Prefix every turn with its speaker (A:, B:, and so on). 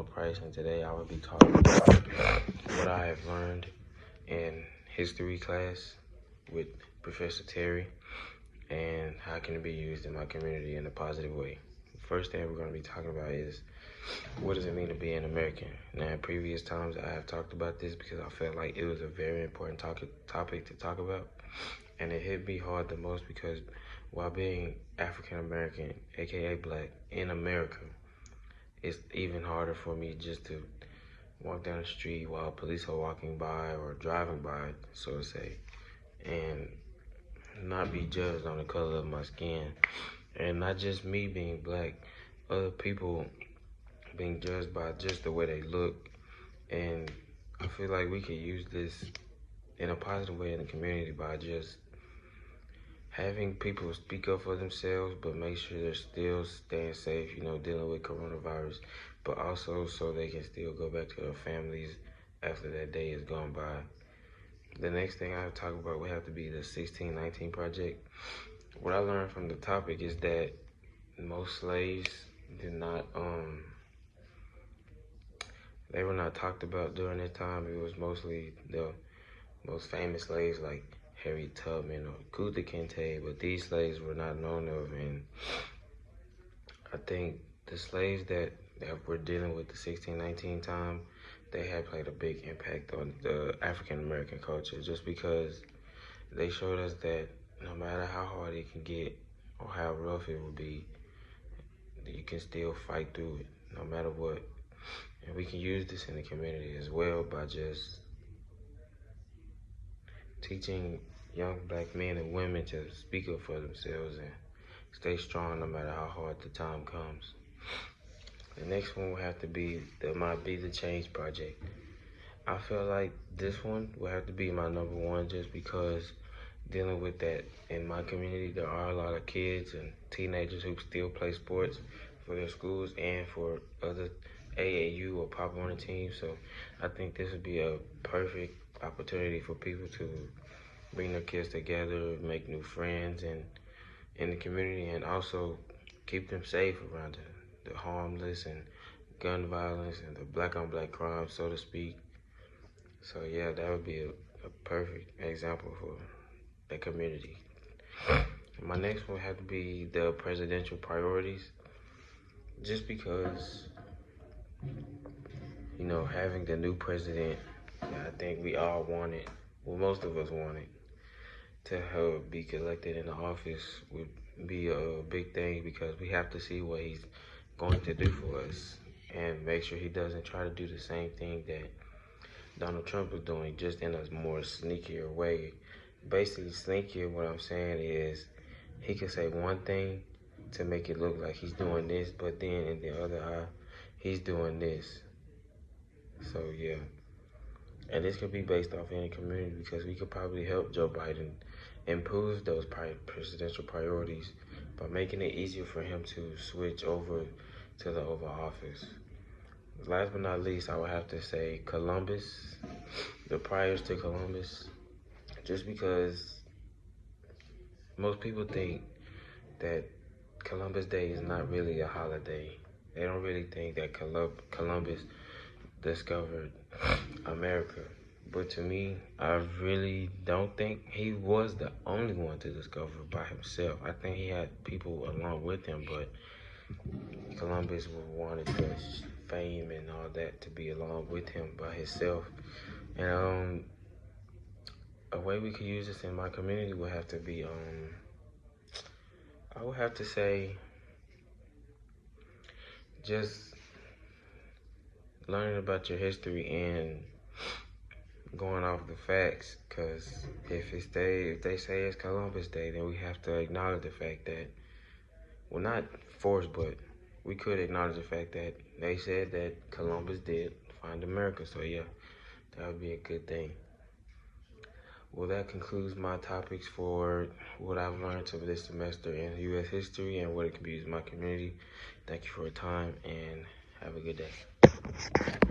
A: Price, and today I will be talking about what I have learned in history class with Professor Terry and how can it be used in my community in a positive way. The first thing we're going to be talking about is what does it mean to be an American? Now, in previous times, I have talked about this because I felt like it was a very important topic to talk about, and it hit me hard the most because while being African American, aka Black, in America, it's even harder for me just to walk down the street while police are walking by or driving by, so to say, and not be judged on the color of my skin. And not just me being Black, other people being judged by just the way they look. And I feel like we could use this in a positive way in the community by just having people speak up for themselves, but make sure they're still staying safe, dealing with coronavirus, but also so they can still go back to their families after that day is gone by. The next thing I'll talk about would have to be the 1619 Project. What I learned from the topic is that most slaves did not, they were not talked about during this time. It was mostly the most famous slaves like Harriet Tubman or Kunta Kinte, but these slaves were not known of. And I think the slaves that were dealing with the 1619 time, they had played a big impact on the African American culture, just because they showed us that no matter how hard it can get or how rough it will be, you can still fight through it no matter what. And we can use this in the community as well by just teaching young Black men and women to speak up for themselves and stay strong no matter how hard the time comes. The next one will have to be the My Be the Change Project. I feel like this one will have to be my number one just because dealing with that in my community, there are a lot of kids and teenagers who still play sports for their schools and for other AAU or Pop Warner teams. So I think this would be a perfect opportunity for people to bring their kids together, make new friends in the community, and also keep them safe around the harmless and gun violence and the Black on Black crime, so to speak. So yeah, that would be a perfect example for the community. My next one had to be the presidential priorities, just because, having the new president, I think we all wanted, well, most of us wanted, to help be elected in the office would be a big thing because we have to see what he's going to do for us and make sure he doesn't try to do the same thing that Donald Trump is doing, just in a more sneakier way. Basically, sneakier, what I'm saying is he could say one thing to make it look like he's doing this, but then in the other eye, he's doing this. So yeah. And this could be based off any community because we could probably help Joe Biden improve those presidential priorities by making it easier for him to switch over to the Oval Office. Last but not least, I would have to say Columbus, the priors to Columbus, just because most people think that Columbus Day is not really a holiday. They don't really think that Columbus discovered America. But to me, I really don't think he was the only one to discover by himself. I think he had people along with him, but Columbus wanted the fame and all that to be along with him by himself. And a way we could use this in my community would have to be, I would have to say, just learning about your history and going off the facts, because if they say it's Columbus Day, then we have to acknowledge the fact that, well, not forced, but we could acknowledge the fact that they said that Columbus did find America. So yeah, that would be a good thing. Well, that concludes my topics for what I've learned over this semester in U.S. history and what it can be used in my community. Thank you for your time and have a good day.